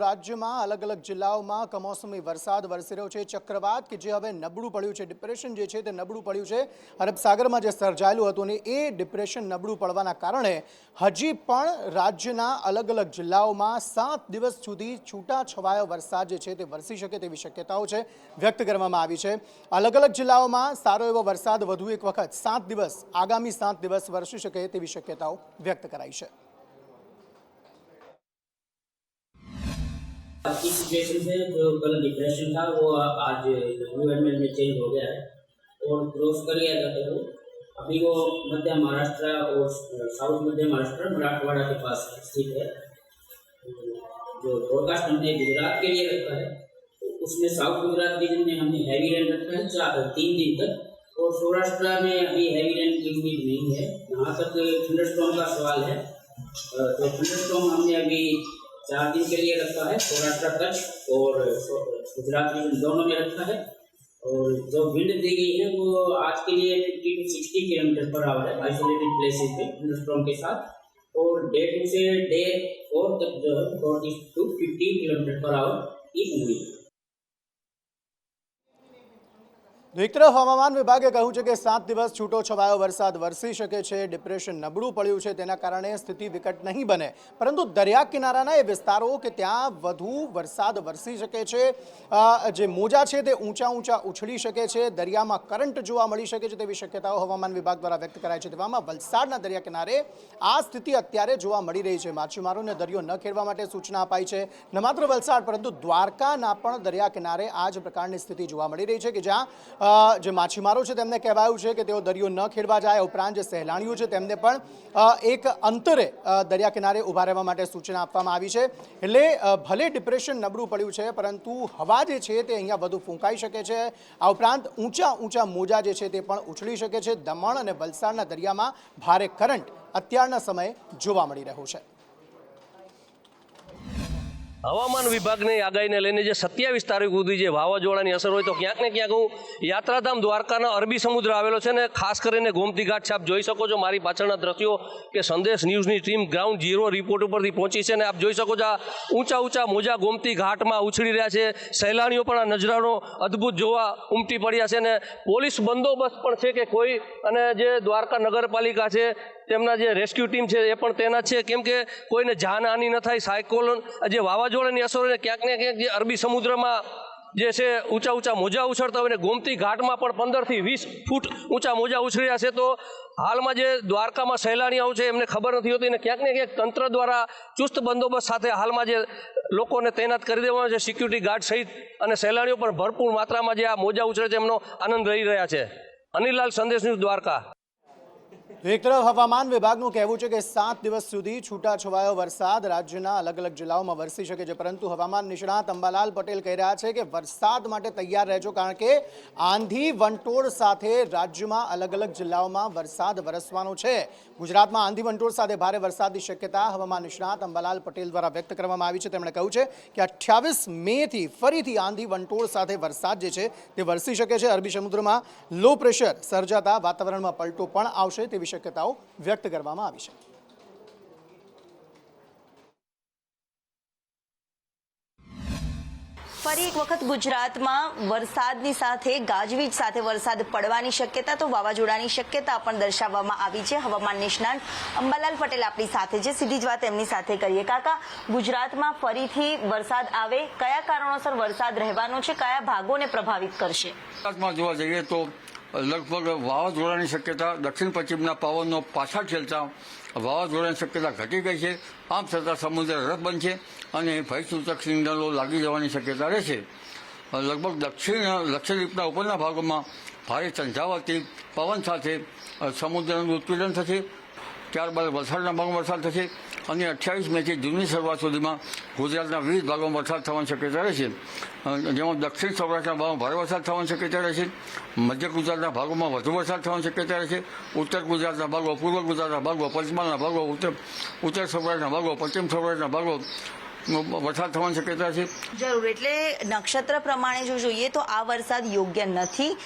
રાજ્યમાં અલગ અલગ જિલ્લાઓમાં કમોસમી વરસાદ વરસી રહ્યો છે। ચક્રવાત કે જે હવે નબળું પડ્યું છે, ડિપ્રેશન જે છે તે નબળું પડ્યું છે। અરબ સાગરમાં જે સર્જાયેલું હતું ને એ ડિપ્રેશન નબળું પડવાના કારણે હજી પણ રાજ્યના અલગ અલગ જિલ્લાઓમાં 7 દિવસ સુધી છૂટાછવાયો વરસાદ જે છે તે વરસી શકે તેવી શક્યતાઓ છે વ્યક્ત કરવામાં આવી છે। અલગ અલગ જિલ્લાઓમાં સારો એવો વરસાદ વધુ એક વખત 7 દિવસ આગામી 7 દિવસ વરસી શકે તેવી શક્યતાઓ વ્યક્ત કરાઈ છે। की सिचुएशन से जो कल डिप्रेशन था वो आज एनवायरमेंट में चेंज हो गया है और क्रॉस कर गया था। तो अभी वो मध्य महाराष्ट्र और साउथ मध्य महाराष्ट्र मराठवाड़ा के पास स्थित है। जो फोरकास्ट हमने गुजरात के लिए रखा है तो उसमें साउथ गुजरात रीजन में हमने हैवी रेन रखा है 3 दिन तक, और सौराष्ट्र में अभी हैवी रेन की उम्मीद नहीं है। यहाँ तक थंडरस्टॉर्म का सवाल है, तो थंडरस्टॉर्म हमने अभी 4 दिन के लिए रखा है। सौराष्ट्र कच्छ और गुजरात रीजन दोनों में रखा है। और जो विंड दी गई है वो आज के लिए 50 to 60 किलोमीटर पर आवर है आइसोलेटेड प्लेसेस पे थंडरस्टॉर्म के साथ। और डे 2 से डे 4 तक जो है 40 to 50 किलोमीटर पर आवर की उम्मीद है। એક તરફ હવામાન વિભાગે કહ્યું છે કે 7 દિવસ છૂટો છવાયો વરસાદ વરસી શકે છે। ડિપ્રેશન નબળું પડ્યું છે તેના કારણે સ્થિતિ વિકટ નહીં બને, પરંતુ દરિયા કિનારાના એ વિસ્તારો કે ત્યાં વધુ વરસાદ વરસી શકે છે, જે મોજા છે તે ઊંચા ઊંચા ઉછળી શકે છે, દરિયામાં કરંટ જોવા મળી શકે છે તેવી શક્યતાઓ હવામાન વિભાગ દ્વારા વ્યક્ત કરાઈ છે। તેવામાં વલસાડના દરિયા કિનારે આ સ્થિતિ અત્યારે જોવા મળી રહી છે। માછીમારોને દરિયો ન ખેડવા માટે સૂચના અપાઈ છે। ન માત્ર વલસાડ પરંતુ દ્વારકાના પણ દરિયા કિનારે આ જ પ્રકારની સ્થિતિ જોવા મળી રહી છે કે જ્યાં જે માછીમારો છે તેમને કહેવાયું છે કે તેઓ દરિયો ન ખેડવા જાય। ઉપરાંત જે સહેલાણીઓ છે તેમને પણ એક અંતરે દરિયા કિનારે ઊભા રહેવા માટે સૂચના આપવામાં આવી છે। એટલે ભલે ડિપ્રેશન નબળું પડ્યું છે પરંતુ હવા જે છે તે અહીંયા વધુ ફૂંકાઈ શકે છે। આ ઉપરાંત ઊંચા ઊંચા મોજા જે છે તે પણ ઉછળી શકે છે। દમણ અને વલસાડના દરિયામાં ભારે કરંટ અત્યારના સમયે જોવા મળી રહ્યો છે। હવામાન વિભાગની આગાહીને લઈને જે 27 તારીખ સુધી જે વાવાઝોડાની અસર હોય તો ક્યાંક ને ક્યાંક હું યાત્રાધામ દ્વારકાના અરબી સમુદ્ર આવેલો છે ને ખાસ કરીને ગોમતી ઘાટ છે। આપ જોઈ શકો છો મારી પાછળના દ્રશ્યો કે સંદેશ ન્યૂઝની ટીમ ગ્રાઉન્ડ ઝીરો રિપોર્ટ ઉપરથી પહોંચી છે ને આપ જોઈ શકો છો આ ઊંચા ઊંચા મોજા ગોમતી ઘાટમાં ઉછળી રહ્યા છે। સહેલાણીઓ પણ આ નજરાનો અદ્ભુત જોવા ઉમટી પડ્યા છે ને પોલીસ બંદોબસ્ત પણ છે કે કોઈ, અને જે દ્વારકા નગરપાલિકા છે તેમના જે રેસ્ક્યુ ટીમ છે એ પણ તૈનાત છે, કેમ કે કોઈને જાનહાનિ ન થાય। સાયક્લોન જે વાવાઝોડાની અસરોને ક્યાંક ને ક્યાંક જે અરબી સમુદ્રમાં જે છે ઊંચા ઊંચા મોજા ઉછળતા હોય ને ગોમતી ઘાટમાં પણ 15 થી 20 ફૂટ ઊંચા મોજા ઉછળ્યા છે। તો હાલમાં જે દ્વારકામાં સહેલાણીઓ છે એમને ખબર નથી હોતી ને ક્યાંક ને ક્યાંક તંત્ર દ્વારા ચુસ્ત બંદોબસ્ત સાથે હાલમાં જે લોકોને તૈનાત કરી દેવામાં છે, સિક્યુરિટી ગાર્ડ સહિત, અને સહેલાણીઓ પણ ભરપૂર માત્રામાં જે આ મોજા ઉછળે છે એમનો આનંદ લઈ રહ્યા છે। અનિલલાલ, સંદેશ ન્યૂઝ, દ્વારકા। એક તરફ હવામાન વિભાગનું કહેવું છે કે 7 દિવસ સુધી છૂટાછવાયો વરસાદ રાજ્યના અલગ અલગ જિલ્લાઓમાં વરસી શકે છે, પરંતુ હવામાન નિષ્ણાત અંબાલાલ પટેલ કહી રહ્યા છે કે વરસાદ માટે તૈયાર રહેજો, કારણ કે આંધી વંટોળ સાથે રાજ્યમાં અલગ અલગ જિલ્લાઓમાં વરસાદ વરસવાનો છે। ગુજરાતમાં આંધી વંટોળ સાથે ભારે વરસાદની શક્યતા હવામાન નિષ્ણાત અંબાલાલ પટેલ દ્વારા વ્યક્ત કરવામાં આવી છે। તેમણે કહ્યું છે કે 28 મેથી ફરીથી આંધી વંટોળ સાથે વરસાદ જે છે તે વરસી શકે છે। અરબી સમુદ્રમાં લો પ્રેશર સર્જાતા વાતાવરણમાં પલટો પણ આવશે તેવી શક્યતાઓ વ્યક્ત કરવામાં આવી છે। ફરી એક વખત ગુજરાતમાં વરસાદની સાથે ગાજવીજ સાથે વરસાદ પડવાની શક્યતા, તો વાવાઝોડાની શક્યતા પણ દર્શાવવામાં આવી છે। હવામાન નિષ્ણાત અંબાલાલ પટેલ આપણી સાથે છે, સીધી જ વાત એમની સાથે કરીએ। કાકા, ગુજરાતમાં ફરીથી વરસાદ આવે, કયા કારણોસર વરસાદ રહેવાનો છે, કયા ભાગોને પ્રભાવિત કરશે? ગુજરાતમાં જોવા જઈએ તો લગભગ વાવાઝોડાની શક્યતા દક્ષિણ પશ્ચિમના પવનનો પાછા ખેલતા વાવાઝોડાની શક્યતા ઘટી ગઈ છે। આમ છતાં સમુદ્ર રફ બનશે અને ભયસૂચક સિગ્નલો લાગી જવાની શક્યતા રહેશે। લગભગ લક્ષદ્વીપના ઉપરના ભાગોમાં ભારે ઝંઝાવાતી પવન સાથે સમુદ્રનું ઉત્પીડન થશે। ત્યારબાદ વલસાડના ભાગમાં વરસાદ થશે અને 28 મેથી જૂનની શરૂઆત સુધીમાં ગુજરાતના વિવિધ ભાગોમાં વરસાદ થવાની શક્યતા રહેશે, જેમાં દક્ષિણ સૌરાષ્ટ્રના ભાગમાં ભારે વરસાદ થવાની શક્યતા રહેશે। મધ્ય ગુજરાતના ભાગોમાં વધુ વરસાદ થવાની શક્યતા રહેશે। ઉત્તર ગુજરાતના ભાગો, પૂર્વ ગુજરાતના ભાગો, પંચમહાલના ભાગો, ઉત્તર સૌરાષ્ટ્રના ભાગો, પશ્ચિમ સૌરાષ્ટ્રના ભાગો વરસાદ થવાની શક્યતા છે. જરૂર, એટલે નક્ષત્ર પ્રમાણે જો જોઈએ તો આ વરસાદ યોગ્ય નથી.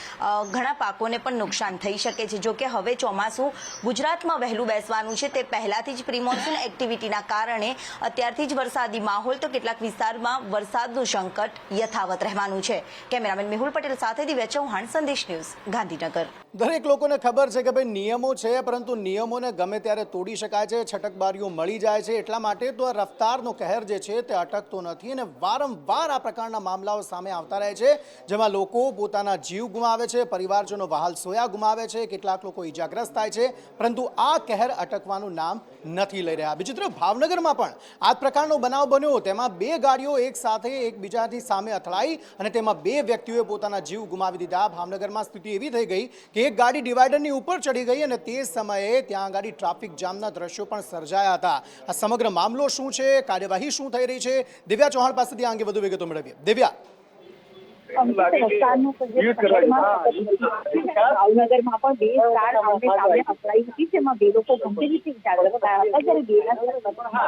ઘણા પાકોને પણ નુકસાન થઈ શકે છે. જો કે હવે ચોમાસું ગુજરાતમાં વહેલું બેસવાનું છે, તે પહેલાથી જ પ્રી મોન્સૂન એક્ટિવિટીના કારણે અત્યારથી જ વરસાદી માહોલ, તો કેટલાક વિસ્તારમાં વરસાદનું સંકટ યથાવત રહેવાનું છે. કેમેરામેન મેહુલ પટેલ સાથે દિવ્યા ચૌહાણ, સંદેશ ન્યૂઝ, ગાંધીનગર. દરેક લોકોને ખબર છે કે ભાઈ નિયમો છે, પરંતુ નિયમોને ગમે ત્યારે તોડી શકાય છે, છટકબારીઓ મળી જાય છે. એટલા માટે તો આ રફતારનો કહેર જે છે તે અટકતો નથી અને વારંવાર આ પ્રકારના મામલાઓ સામે આવતા રહે છે, જેમાં લોકો પોતાના જીવ ગુમાવે છે, પરિવારજનો વહાલ સોયા ગુમાવે છે, કેટલાક લોકો ઈજાગ્રસ્ત થાય છે, પરંતુ આ કહેર અટકવાનું નામ નથી લઈ રહ્યા. બીજી તરફ ભાવનગરમાં પણ આ પ્રકારનો બનાવ બન્યો. તેમાં 2 ગાડીઓ એક સાથે એકબીજાની સામે અથડાઈ અને તેમાં 2 વ્યક્તિઓએ પોતાના જીવ ગુમાવી દીધા. ભાવનગરમાં સ્થિતિ એવી થઈ ગઈ કે એક ગાડી ડિવાઈડરની ઉપર ચડી ગઈ અને તે સમયે ત્યાં ગાડી ટ્રાફિક જામના દ્રશ્યો પણ સર્જાયા હતા. આ સમગ્ર મામલો શું છે, કાર્યવાહી શું થઈ રહી છે, દિવ્યા ચૌહાણ પાસેથી આ અંગે વધુ વિગતો મેળવીએ. દિવ્યા, ભાવનગરમાં પણ 2 કાર આમને સામે અથડાઈ હતી, જેમાં 2 લોકો ગંભીર રીતે ઇજાગ્રસ્ત થયા હતા, જ્યારે 2ના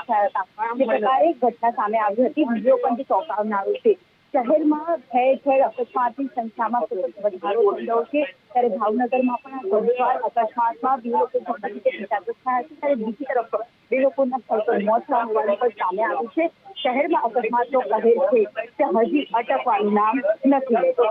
થયા હતા. જે પ્રકારે ઘટના સામે આવી હતી, વિડીયો પણ જે ચોંકાવનારો છે. શહેરમાં ઠેર ઠેર અકસ્માતની સંખ્યામાં સતત વધારો થઈ રહ્યો છે, ત્યારે ભાવનગરમાં પણ ઘણીવાર અકસ્માતમાં 2 લોકો ગંભીર રીતે ઇજાગ્રસ્ત થયા છે, ત્યારે બીજી તરફ 2 લોકોના સ્થળ પર મોત થયા હોવાનું પણ સામે આવ્યું છે. શહેરમાં અકસ્માતનો કહેર છે તે હજી અટકવાનું નામ નથી લેતો.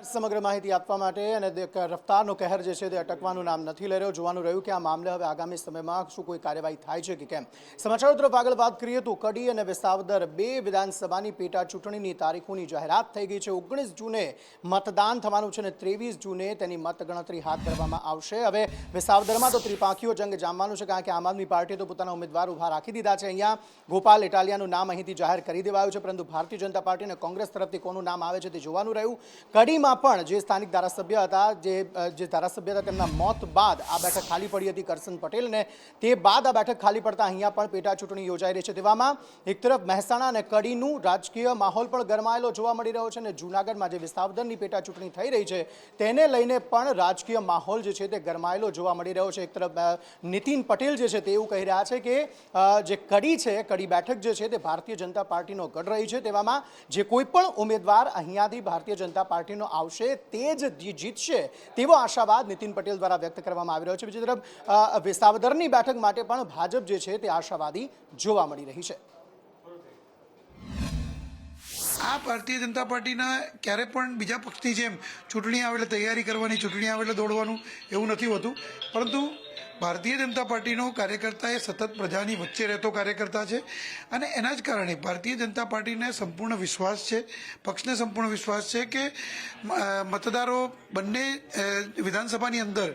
સમગ્ર માહિતી આપવા માટે અને રફતારનો કહેર જે છે તે અટકવાનું નામ નથી લઈ રહ્યો. જોવાનું રહ્યું કે આ મામલે હવે આગામી સમયમાં શું કોઈ કાર્યવાહી થાય છે કે કેમ. સમાચારો તરફ આગળ વાત કરીએ તો કડી અને વિસાવદર 2 વિધાનસભાની પેટા ચૂંટણીની તારીખોની જાહેરાત થઈ ગઈ છે. 19 જૂને મતદાન થવાનું છે અને 23 જૂને તેની મતગણતરી હાથ ધરવામાં આવશે. હવે વિસાવદરમાં તો ત્રિપાંખીઓ જંગ જામવાનું છે, કારણ કે આમ આદમી પાર્ટીએ તો પોતાના ઉમેદવાર ઉભા રાખી દીધા છે. અહીંયા ગોપાલ ઇટાલિયાનું નામ અહીંથી જાહેર કરી દેવાયું છે, પરંતુ ભારતીય જનતા પાર્ટી અને કોંગ્રેસ તરફથી કોનું નામ આવે છે તે જોવાનું રહ્યું. કડીમાં પણ જે સ્થાનિક ધારાસભ્ય હતા, જે ધારાસભ્ય હતા, તેમના મોત બાદ આ બેઠક ખાલી પડી હતી કરસન પટેલને. તે બાદ આ બેઠક ખાલી પડતા અહીંયા પણ પેટા ચૂંટણી યોજાઈ રહી છે. તેવામાં એક તરફ મહેસાણા અને કડીનું રાજકીય માહોલ પણ ગરમાયેલો જોવા મળી રહ્યો છે અને જૂનાગઢમાં જે વિસાવદરની પેટા ચૂંટણી થઈ રહી છે તેને લઈને પણ રાજકીય માહોલ જે છે તે ગરમાયેલો જોવા મળી રહ્યો છે. એક તરફ નીતિન પટેલ જે છે તે એવું કહી રહ્યા છે કે જે કડી છે, કડી બેઠક જે છે તે ભારતીય જનતા પાર્ટીનો ગઢ રહી છે. તેવામાં જે કોઈ પણ ઉમેદવાર અહીંયાથી ભારતીય જનતા પાર્ટીનો આવશે તે જ જીતશે તેવો આશાવાદ નીતિન પટેલ દ્વારા વ્યક્ત કરવામાં આવી રહ્યો છે. બીજી તરફ વિસાવદરની બેઠક માટે પણ ભાજપ જે છે તે આશાવાદી જોવા મળી રહી છે. આ ભારતીય જનતા પાર્ટીના ક્યારે પણ બીજા પક્ષની જેમ ચૂંટણી આવે એટલે તૈયારી કરવાની, ચૂંટણી આવે એટલે દોડવાનું એવું નથી હોતું, પરંતુ ભારતીય જનતા પાર્ટીનો કાર્યકર્તા એ સતત પ્રજાની વચ્ચે રહેતો કાર્યકર્તા છે અને એના જ કારણે ભારતીય જનતા પાર્ટીને સંપૂર્ણ વિશ્વાસ છે, પક્ષને સંપૂર્ણ વિશ્વાસ છે કે મતદારો બંને વિધાનસભાની અંદર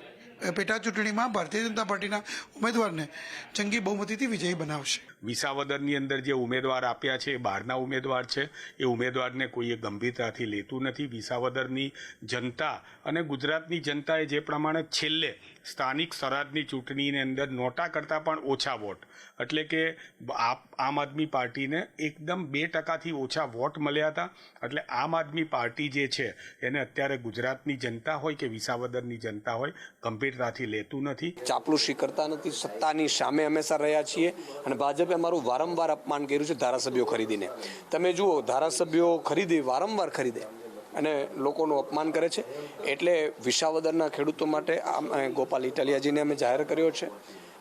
પેટા ચૂંટણીમાં ભારતીય જનતા પાર્ટીના ઉમેદવારને જંગી બહુમતીથી વિજયી બનાવશે. વિસાવદરની અંદર જે ઉમેદવાર આપ્યા છે એ બહારના ઉમેદવાર છે. એ ઉમેદવારને કોઈએ ગંભીરતાથી લેતું નથી. વિસાવદરની જનતા અને ગુજરાતની જનતાએ જે પ્રમાણે છેલ્લે સ્થાનિક સ્વરાજની ચૂંટણીની અંદર નોટા કરતાં પણ ઓછા વોટ, એટલે કે આમ આદમી પાર્ટીને એકદમ 2% ઓછા વોટ મળ્યા હતા. એટલે આમ આદમી પાર્ટી જે છે એને અત્યારે ગુજરાતની જનતા હોય કે વિસાવદરની જનતા હોય ગંભીરતાથી લેતું નથી. ચાપલુસી કરતા નથી, સત્તાની સામે હંમેશા રહ્યા છીએ અને ભાજપે અમારું વારંવાર અપમાન કર્યું છે ધારાસભ્યો ખરીદીને. તમે જુઓ, ધારાસભ્યો વારંવાર ખરીદે અને લોકોનું અપમાન કરે છે. એટલે વિસાવદરના ખેડૂતો માટે ગોપાલ ઇટાલિયાજીને અમે જાહેર કર્યો છે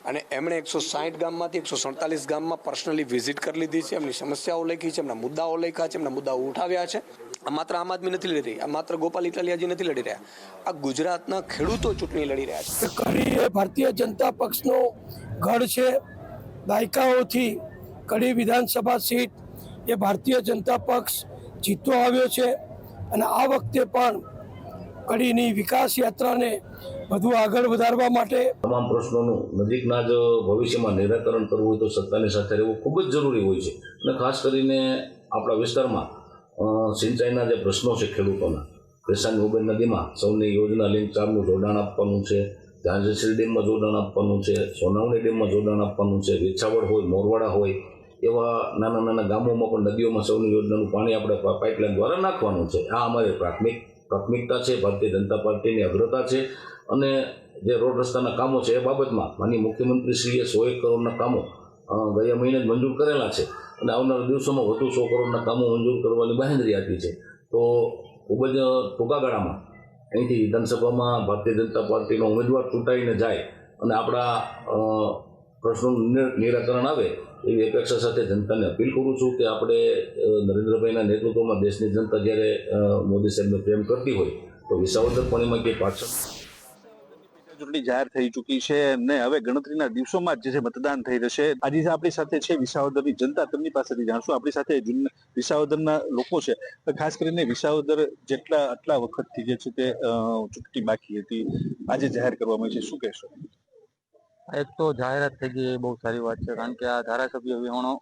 અને એમણે 160 ગામમાંથી 147 ગામમાં પર્સનલી વિઝિટ કરી લીધી છે. એમની સમસ્યાઓ લખી છે, એમના મુદ્દાઓ લખ્યા છે, એમના મુદ્દાઓ ઉઠાવ્યા છે. આ માત્ર આમ આદમી નથી લડી રહી, આ માત્ર ગોપાલ ઇટાલિયાજી નથી લડી રહ્યા, આ ગુજરાતના ખેડૂતો ચૂંટણી લડી રહ્યા છે. કડી એ ભારતીય જનતા પક્ષનો ગઢ છે. દાયકાઓથી કડી વિધાનસભા સીટ એ ભારતીય જનતા પક્ષ જીતતો આવ્યો છે અને આ વખતે પણ કડીની વિકાસ યાત્રાને વધુ આગળ વધારવા માટે તમામ પ્રશ્નોનું નજીકના જ ભવિષ્યમાં નિરાકરણ કરવું હોય તો સત્તાની સાથે રહેવું ખૂબ જ જરૂરી હોય છે. અને ખાસ કરીને આપણા વિસ્તારમાં સિંચાઈના જે પ્રશ્નો છે ખેડૂતોના, કૃષ્ણ ઉબેર નદીમાં સૌની યોજના લિંક 4નું જોડાણ આપવાનું છે, ઝાંઝરસી ડેમમાં જોડાણ આપવાનું છે, સોનાવણી ડેમમાં જોડાણ આપવાનું છે, વેછાવડ હોય, મોરવાડા હોય એવા નાના નાના ગામોમાં પણ નદીઓમાં સૌની યોજનાનું પાણી આપણે પાઇપલાઇન દ્વારા નાખવાનું છે. આ અમારી પ્રાથમિકતા છે, ભારતીય જનતા પાર્ટીની અગ્રતા છે. અને જે રોડ રસ્તાના કામો છે એ બાબતમાં માનનીય મુખ્યમંત્રીશ્રીએ 101 કરોડના કામો ગયા મહિને જ મંજૂર કરેલા છે અને આવનારા દિવસોમાં વધુ 100 કરોડના કામો મંજૂર કરવાની બાંહેધરી આપી છે. તો ખૂબ જ ટૂંકા ગાળામાં અહીંથી વિધાનસભામાં ભારતીય જનતા પાર્ટીનો ઉમેદવાર ચૂંટાઈને જાય અને આપણા પ્રશ્નોનું નિરાકરણ આવે એવી અપેક્ષા સાથે જનતાને અપીલ કરું છું કે આપણે નરેન્દ્રભાઈના નેતૃત્વમાં દેશની જનતા જ્યારે મોદી સાહેબને પ્રેમ કરતી હોય તો વિસાવદર પણ એમાં કંઈ પાછળ. ચૂંટણી જાહેર થઈ ચૂકી છે અને હવે ગણતરીના દિવસોમાં જ જે મતદાન થઈ રહેશે. આજે આપણી સાથે છે વિસાવદરની જનતા, તેમની પાસેથી જાણશું. આપણી સાથે વિસાવદરના લોકો છે, ખાસ કરીને વિસાવદર આટલા વખતથી જે છે તે ચૂંટણી બાકી હતી, આજે જાહેર કરવામાં આવી છે, શું કહેશો? એક તો જાહેરાત થઈ ગઈ એ બહુ સારી વાત છે, કારણ કે આ ધારાસભ્ય વિહોણો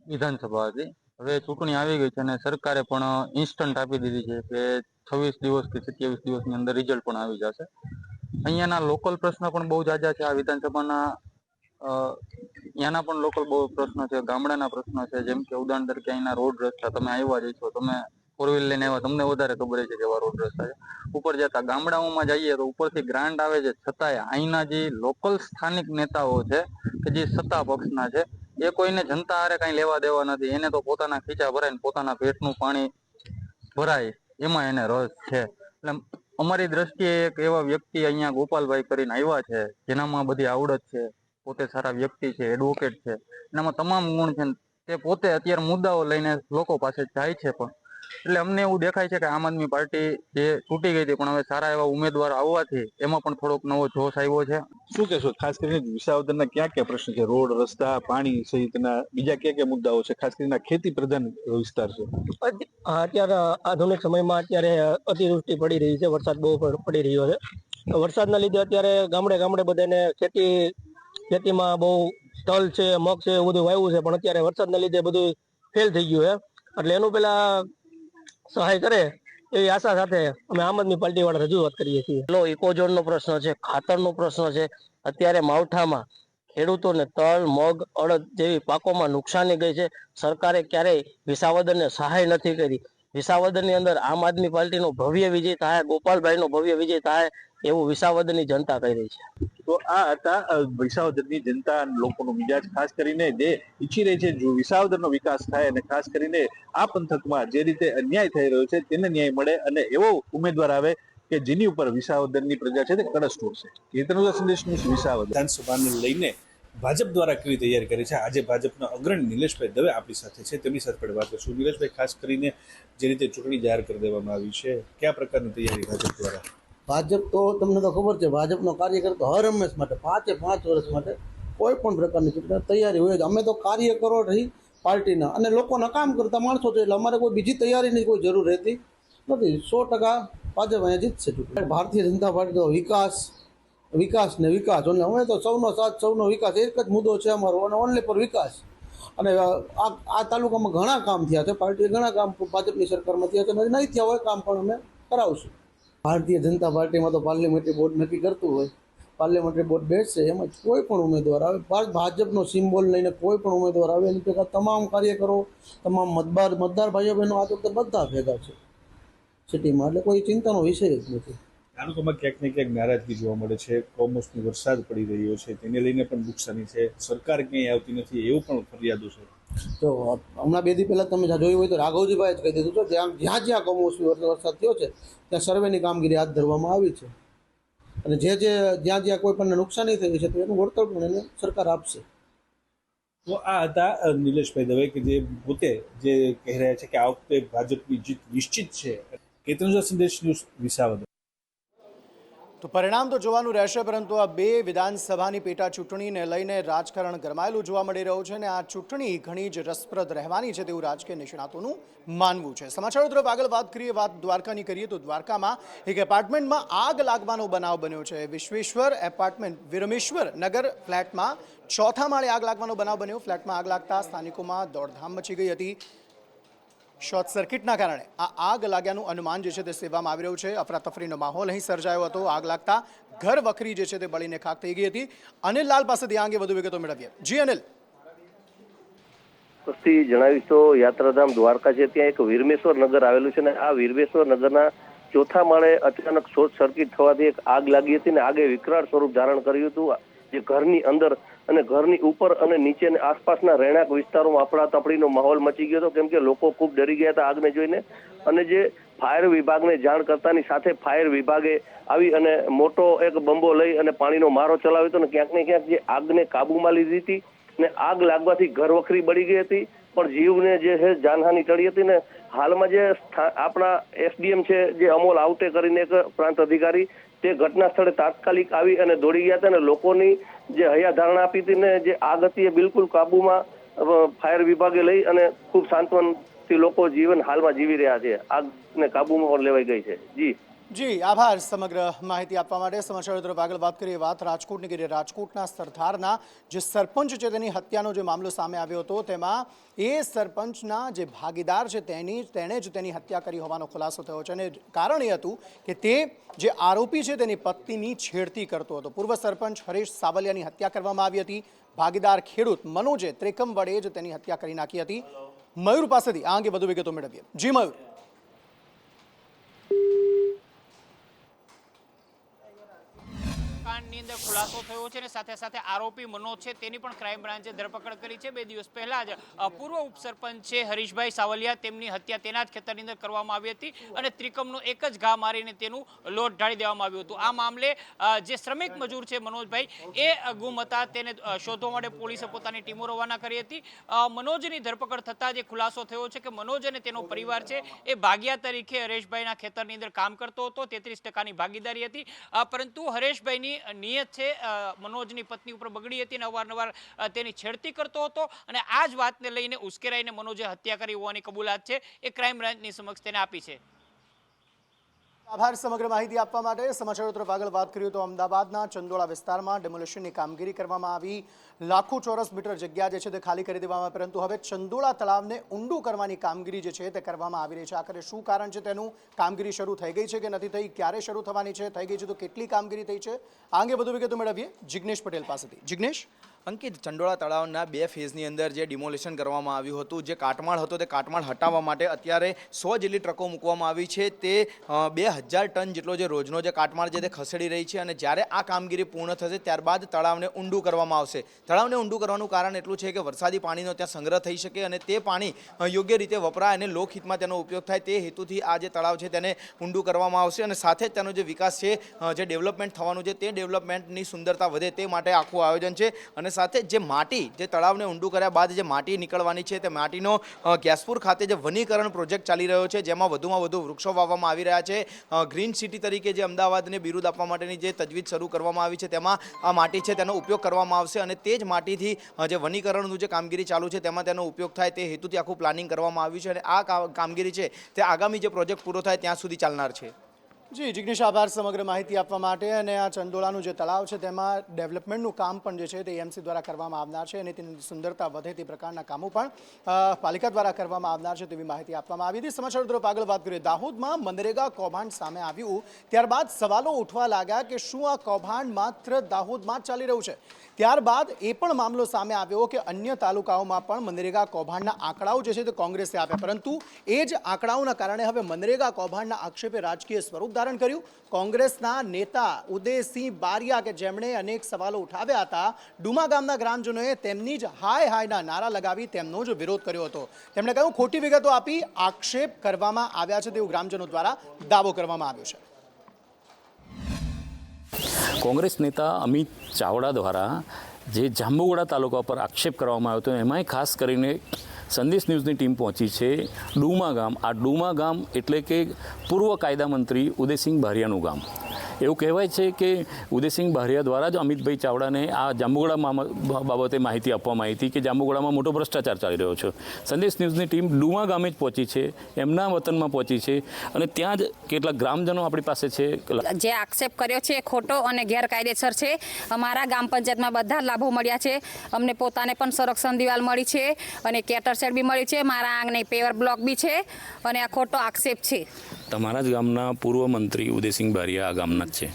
વિધાનસભા હતી. હવે ચૂંટણી આવી ગઈ છે અને સરકારે પણ ઇન્સ્ટન્ટ આપી દીધી છે કે 26 દિવસ કે 27 દિવસની અંદર રિઝલ્ટ પણ આવી જશે. અહીંયાના લોકલ પ્રશ્ન પણ બહુ જાજા છે. આ વિધાનસભાના ત્યાંના પણ લોકલ બહુ પ્રશ્નો છે, ગામડાના પ્રશ્નો છે. જેમ કે ઉદાહરણ તરીકે અહીંના રોડ રસ્તા, તમે આવ્યા જ છો, તમે 4 વ્હીલ લઈને આવ્યા, તમને વધારે ખબર છે કે એવા રોડ રસ્તા છે. ઉપર જતા ગામડાઓમાં જઈએ તો ઉપરથી ગ્રાન્ટ આવે છે, છતાંય અહીંના જે લોકલ સ્થાનિક નેતાઓ છે કે જે સત્તા પક્ષના છે, એ કોઈને જનતા હારે કઈ લેવા દેવા નથી. એને તો પોતાના ખીચા ભરાય ને પોતાના પેટનું પાણી ભરાય એમાં એને રસ છે. એટલે અમારી દ્રષ્ટિએ એક એવા વ્યક્તિ અહીંયા ગોપાલભાઈ કરીને આવ્યા છે, જેનામાં બધી આવડત છે, પોતે સારા વ્યક્તિ છે, એડવોકેટ છે, એનામાં તમામ ગુણ છે. તે પોતે અત્યારે મુદ્દાઓ લઈને લોકો પાસે જાય છે. પણ એટલે અમને એવું દેખાય છે કે આમ આદમી પાર્ટી જે તૂટી ગઈ હતી, પણ હવે સારા એવા ઉમેદવાર આવવાથી એમાં પણ થોડોક નવો જોશ આવ્યો છે. શું કહેશો? ખાસ કરીને વિસાવદરના ક્યાં ક્યાં પ્રશ્ન છે? રોડ, રસ્તા, પાણી સહિતના બીજા ક્યાં ક્યાં મુદ્દાઓ છે? ખાસ કરીને ખેતી પ્રધાન વિસ્તાર છે. અત્યારે આધુનિક સમયમાં અત્યારે અતિવૃષ્ટિ પડી રહી છે, વરસાદ બહુ પડી રહ્યો છે. તો વરસાદના લીધે અત્યારે ગામડે ગામડે બધાને ખેતીમાં બહુ તલ છે, મગ છે, એવું બધું વાવ્યું છે, પણ અત્યારે વરસાદના લીધે બધું ફેલ થઈ ગયું છે. એટલે એનું પેલા સહાય કરે એવી આશા સાથે અમે આમ આદમી પાર્ટી વાળા રજૂઆત કરીએ છીએ. ઇકોઝોનનો પ્રશ્ન છે, ખાતરનો પ્રશ્ન છે. અત્યારે માવઠામાં ખેડૂતોને તલ, મગ, અડદ જેવી પાકોમાં નુકસાની ગઈ છે. સરકારે ક્યારેય વિસાવદરને સહાય નથી કરી. વિસાવદરની અંદર આમ આદમી પાર્ટીનો ભવ્ય વિજય થાય, ગોપાલભાઈનો ભવ્ય વિજય થાય એવું વિસાવદરની જનતા કહી રહી છે. તો આ હતા વિસાવદરની જનતા, લોકોનો મિજાજ. ખાસ કરીને જે ઈચ્છી રહી છે જો વિસાવદરનો વિકાસ થાય અને ખાસ કરીને આ પંથકમાં જે રીતે અન્યાય થઈ રહ્યો છે તેને ન્યાય મળે અને એવો ઉમેદવાર આવે કે જેની ઉપર વિસાવદરની પ્રજા છે તે કળશ તોડશે. કેતનોજા સંદેશ ન્યૂઝ, વિસાવદર. વિધાનસભાને લઈને ભાજપ દ્વારા કેવી તૈયારી કરી છે, આજે ભાજપના અગ્રણી નિલેશભાઈ દવે આપણી સાથે છે, તેમની સાથે પણ વાત કરીશું. નિલેશભાઈ, ખાસ કરીને જે રીતે ચૂંટણી જાહેર કરી દેવામાં આવી છે, કયા પ્રકારની તૈયારી ભાજપ દ્વારા? ભાજપ તો તમને તો ખબર છે, ભાજપનો કાર્યકર તો હર હંમેશ માટે 5 વર્ષ માટે કોઈ પણ પ્રકારની ચૂંટણી તૈયારી હોય જ. અમે તો કાર્યકરો રહી પાર્ટીના અને લોકોના કામ કરતા માણસો છે, એટલે અમારે કોઈ બીજી તૈયારીની કોઈ જરૂર રહેતી નથી. 100% ભાજપ અહીંયા જીતશે ચૂંટણી. ભારતીય જનતા પાર્ટી તો વિકાસ ને વિકાસ. એટલે અમે તો સૌનો સાથ, સૌનો વિકાસ, એક જ મુદ્દો છે અમારો, અને ઓનલી પર વિકાસ. અને આ તાલુકામાં ઘણા કામ થયા છે, પાર્ટીએ ઘણા કામ ભાજપની સરકારમાં થયા છે, નહીં થયા હોય કામ પણ અમે કરાવશું. ભારતીય જનતા પાર્ટીમાં તો પાર્લામેન્ટરી બોર્ડ નક્કી કરતું હોય, પાર્લામેન્ટરી બોર્ડ બેસશે, એમાં કોઈ પણ ઉમેદવાર આવે, ભાજપનો સિમ્બોલ લઈને કોઈ પણ ઉમેદવાર આવે, એની ભેગા તમામ કાર્યકરો, તમામ મતદાર ભાઈઓ બહેનો આ વખતે બધા ભેગા છે સિટીમાં, એટલે કોઈ ચિંતાનો વિષય જ નથી. તાલુકામાં ક્યાંક ને ક્યાંક નારાજગી જોવા મળે છે, કમોસમી વરસાદ પડી રહ્યો છે, તેને લઈને પણ નુકસાની છે, સરકાર ક્યાંય આવતી નથી એવું પણ ફરિયાદો છે. તો હમણાં 2 દી પહેલાં તમે જોયું હોય તો રાઘવજીભાઈ જ કહી દીધું છે, જ્યાં કમોસમી વરસાદ થયો છે ત્યાં સર્વેની કામગીરી હાથ ધરવામાં આવી છે, અને જ્યાં કોઈ પણ નુકસાની થઈ છે તો એનું વળતર પણ એને સરકાર આપશે. તો આ હતા નિલેશભાઈ દવે કે જે પોતે જે કહી રહ્યા છે કે આ વખતે ભાજપની જીત નિશ્ચિત છે. કેતનોજા સંદેશ ન્યૂઝ, વિસાવદર. તો પરિણામ તો જોવાનું રહેશે, પરંતુ આ 2 વિધાનસભાની પેટા ચૂંટણીને લઈને રાજકારણ ગરમાયેલું જોવા મળી રહ્યું છે, અને આ ચૂંટણી ઘણી જ રસપ્રદ રહેવાની છે તેવું રાજકીય નિષ્ણાતોનું માનવું છે. સમાચારો તરફ આગળ વાત કરીએ, વાત દ્વારકાની કરીએ તો દ્વારકામાં એક એપાર્ટમેન્ટમાં આગ લાગવાનો બનાવ બન્યો છે. વિશ્વેશ્વર એપાર્ટમેન્ટ વિરમેશ્વર નગર ફ્લેટમાં 4થા માળે આગ લાગવાનો બનાવ બન્યો. ફ્લેટમાં આગ લાગતા સ્થાનિકોમાં દોડધામ મચી ગઈ હતી. શોર્ટ સર્કિટના કારણે આ આગ લાગ્યાનું અનુમાન જે છે તે સેવામાં આવી રહ્યું છે. અફરાતફરીનો માહોલ અહીં સર્જાયો હતો. આગ લાગતા ઘર વખરી જે છે તે બળીને ખાખ થઈ ગઈ હતી. અનિલ લાલ પાસેથી આ અંગે વધુ વિગતો મેળવીએ. જી અનિલ. જણાવીશ તો યાત્રાધામ દ્વારકા છે, ત્યાં એક વીરમેશ્વર નગર આવેલું છે, ને આ વીરમેશ્વર નગરના 4થા માળે અચાનક શોર્ટ સર્કિટ થવાથી એક આગ લાગી હતી, ને આગે વિકરાળ સ્વરૂપ ધારણ કર્યું હતું. જે ઘરની અંદર અને ઘરની ઉપર અને નીચે અને આસપાસના રહેણાંક વિસ્તારોમાં અફડાતફડીનો માહોલ મચી ગયો હતો, કેમ કે લોકો ખૂબ ડરી ગયા હતા આગને જોઈને. અને જે ફાયર વિભાગને જાણ કરતાની સાથે ફાયર વિભાગે આવી અને મોટો એક બંબો લઈ અને પાણીનો મારો ચલાવ્યો હતો અને ક્યાંક ને ક્યાંક જે આગને કાબુમાં લીધી હતી ને આગ લાગવાથી ઘરવખરી બળી ગઈ હતી, પણ જીવને જે છે જાનહાનિ ટળી હતી. ને હાલમાં જે આપણા એસડીએમ છે, જે અમોલ આવટે કરીને એક પ્રાંત અધિકારી, તે ઘટના સ્થળે તાત્કાલિક આવી અને દોડી ગયા હતા અને લોકોની જે હૈયાધારણા આપી હતી ને જે આગ હતી એ બિલકુલ કાબુમાં ફાયર વિભાગે લઈ અને ખૂબ સાંત્વનથી લોકો જીવન હાલમાં જીવી રહ્યા છે. આગને કાબુમાં પણ લેવાઈ ગઈ છે. જી આભાર સમગ્ર માહિતી આપવા માટે. સમાચાર તરફ આગળ વાત કરીએ. વાત રાજકોટની કરીએ. રાજકોટના સરદારના જે સરપંચ છે તેની હત્યાનો જે મામલો સામે આવ્યો હતો, તેમાં એ સરપંચના જે ભાગીદાર છે તેણે જ તેની હત્યા કરી હોવાનો ખુલાસો થયો છે. અને કારણ એ હતું કે તે જે આરોપી છે તેની પત્નીની છેડતી કરતો હતો. પૂર્વ સરપંચ હરેશ સાવલિયાની હત્યા કરવામાં આવી હતી. ભાગીદાર ખેડૂત મનોજે ત્રિકમ વડે જ તેની હત્યા કરી નાખી હતી. મયુર પાસેથી આ અંગે વધુ વિગતો મેળવીએ. જી મયુર. કાંડની અંદર ખુલાસો થયો છે અને સાથે સાથે આરોપી મનોજ છે તેની પણ ક્રાઇમ બ્રાન્ચે ધરપકડ કરી છે. 2 દિવસ પહેલા જ પૂર્વ ઉપસરપંચ છે હરીશભાઈ સાવલિયા, તેમની હત્યા તેના જ ખેતરની અંદર કરવામાં આવી હતી અને ત્રિકમનો એક જ ઘા મારીને તેનું લોટ ઢાળી દેવામાં આવ્યું હતું. આ મામલે જે શ્રમિક મજૂર છે મનોજભાઈ, એ ગુમ હતા. તેને શોધવા માટે પોલીસે પોતાની ટીમો રવાના કરી હતી. મનોજની ધરપકડ થતાં જે ખુલાસો થયો છે કે મનોજ અને તેનો પરિવાર છે એ ભાગિયા તરીકે હરેશભાઈના ખેતરની અંદર કામ કરતો હતો. 33% ભાગીદારી હતી, પરંતુ હરેશભાઈની નિયત છે મનોજની પત્ની ઉપર બગડી હતી અને અવારનવાર તેની છેડતી કરતો હતો અને આ જ વાતને લઈને ઉશ્કેરાઈને મનોજે હત્યા કરી હોવાની કબૂલાત છે એ ક્રાઇમ બ્રાન્ચની સમક્ષ તેને આપી છે. આભાર સમગ્ર માહિતી આપવા માટે. સમાચારો તરફ આગળ વાત કરીએ તો અમદાવાદના ચંદોળા વિસ્તારમાં ડેમોલિશનની કામગીરી કરવામાં આવી. લાખો ચોરસ મીટર જગ્યા જે છે તે ખાલી કરી દેવામાં આવી, પરંતુ હવે ચંદોળા તળાવને ઊંડું કરવાની કામગીરી જે છે તે કરવામાં આવી રહી છે. આખરે શું કારણ છે તેનું? કામગીરી શરૂ થઈ ગઈ છે કે નથી થઈ? ક્યારે શરૂ થવાની છે? થઈ ગઈ છે તો કેટલી કામગીરી થઈ છે? આ અંગે વધુ વિગતો મેળવીએ જિગ્નેશ પટેલ પાસેથી. જિગ્નેશ. અંકિત, ચંડોળા તળાવના 2 ફેઝની અંદર જે ડિમોલિશન કરવામાં આવ્યું હતું, જે કાટમાળ હતો તે કાટમાળ હટાવવા માટે અત્યારે 100 જેટલી ટ્રકો મૂકવામાં આવી છે. તે 2000 ટન જેટલો જે રોજનો જે કાટમાળ છે તે ખસેડી રહી છે અને જ્યારે આ કામગીરી પૂર્ણ થશે ત્યારબાદ તળાવને ઊંડું કરવામાં આવશે. તળાવને ઊંડું કરવાનું કારણ એટલું છે કે વરસાદી પાણીનો ત્યાં સંગ્રહ થઈ શકે અને તે પાણી યોગ્ય રીતે વપરાય અને લોકહિતમાં તેનો ઉપયોગ થાય, તે હેતુથી આ જે તળાવ છે તેને ઊંડું કરવામાં આવશે. અને સાથે જ તેનો જે વિકાસ છે, જે ડેવલપમેન્ટ થવાનું છે, તે ડેવલપમેન્ટની સુંદરતા વધે તે માટે આખું આયોજન છે. અને સાથે જે માટી, જે તળાવને ઊંડું કર્યા બાદ જે માટી નીકળવાની છે, તે માટીનો ગેસપુર ખાતે જે વનીકરણ પ્રોજેક્ટ ચાલી રહ્યો છે, જેમાં વધુમાં વધુ વૃક્ષો વાવવામાં આવી રહ્યા છે. ગ્રીન સિટી તરીકે જે અમદાવાદને બિરુદ આપવા માટેની જે તજવીજ શરૂ કરવામાં આવી છે, તેમાં આ માટી છે તેનો ઉપયોગ કરવામાં આવશે અને તે જ માટીથી જે વનીકરણનું જે કામગીરી ચાલુ છે તેમાં તેનો ઉપયોગ થાય તે હેતુથી આખું પ્લાનિંગ કરવામાં આવ્યું છે. અને આ કામગીરી છે તે આગામી જે પ્રોજેક્ટ પૂરો થાય ત્યાં સુધી ચાલનાર છે. જી જિગ્નેશ, આભાર સમગ્ર માહિતી આપવા માટે. અને આ ચંદોળાનું જે તળાવ છે તેમાં ડેવલપમેન્ટનું કામ પણ જે છે તે એએમસી દ્વારા કરવામાં આવનાર છે અને તેની સુંદરતા વધે તે પ્રકારના કામો પણ પાલિકા દ્વારા કરવામાં આવનાર છે તેવી માહિતી આપવામાં આવી હતી. સમાચાર તરફ આગળ વાત કરીએ. દાહોદમાં મનરેગા કૌભાંડ સામે આવ્યું ત્યારબાદ સવાલો ઉઠવા લાગ્યા કે શું આ કૌભાંડ માત્ર દાહોદમાં જ ચાલી રહ્યું છે? ત્યારબાદ એ પણ મામલો સામે આવ્યો કે અન્ય તાલુકાઓમાં પણ મનરેગા કૌભાંડના આંકડાઓ જે છે તે કોંગ્રેસે આપ્યા, પરંતુ એ જ આંકડાઓના કારણે હવે મનરેગા કૌભાંડના આક્ષેપે રાજકીય સ્વરૂપ ધારણ કર્યું. કોંગ્રેસના નેતા ઉદયસિંહ બારિયા કે જેમણે અનેક સવાલો ઉઠાવ્યા હતા, ડુમા ગામના ગ્રામજનોએ તેમની જ હાય હાયના નારા લગાવી તેમનો જ વિરોધ કર્યો હતો. તેમણે કહ્યું ખોટી વિગતો આપી આક્ષેપ કરવામાં આવ્યા છે તેવું ગ્રામજનો દ્વારા દાવો કરવામાં આવ્યો છે. કોંગ્રેસ નેતા અમિત ચાવડા દ્વારા જે જાંબુગોડા તાલુકા પર આક્ષેપ કરવામાં આવ્યો હતો, એમાંય ખાસ કરીને સંદેશ ન્યૂઝની ટીમ પહોંચી છે ડુમા ગામ. આ ડુમા ગામ એટલે કે પૂર્વ કાયદા મંત્રી ઉદયસિંહ બારિયાનું ગામ. એવું કહેવાય છે કે ઉદયસિંહ બારિયા દ્વારા જ અમિતભાઈ ચાવડાને આ જાંબુગોડા બાબતે માહિતી આપવામાં આવી હતી કે જાંબુગોડામાં મોટો ભ્રષ્ટાચાર ચાલી રહ્યો છે. સંદેશ ન્યૂઝની ટીમ ડુમા ગામે જ પહોંચી છે, એમના વતનમાં પહોંચી છે અને ત્યાં જ કેટલાક ગ્રામજનો આપણી પાસે છે. જે આક્ષેપ કર્યો છે ખોટો અને ગેરકાયદેસર છે. અમારા ગ્રામ પંચાયતમાં બધા લાભો મળ્યા છે. અમને પોતાને પણ સંરક્ષણ દિવાલ મળી છે અને કેટર શેડ બી મળી છે. મારા આંગણે પેવર બ્લોક બી છે અને આ ખોટો આક્ષેપ છે. તમારા જ ગામના પૂર્વ મંત્રી ઉદયસિંહ બારિયા આ ગામના જ છે,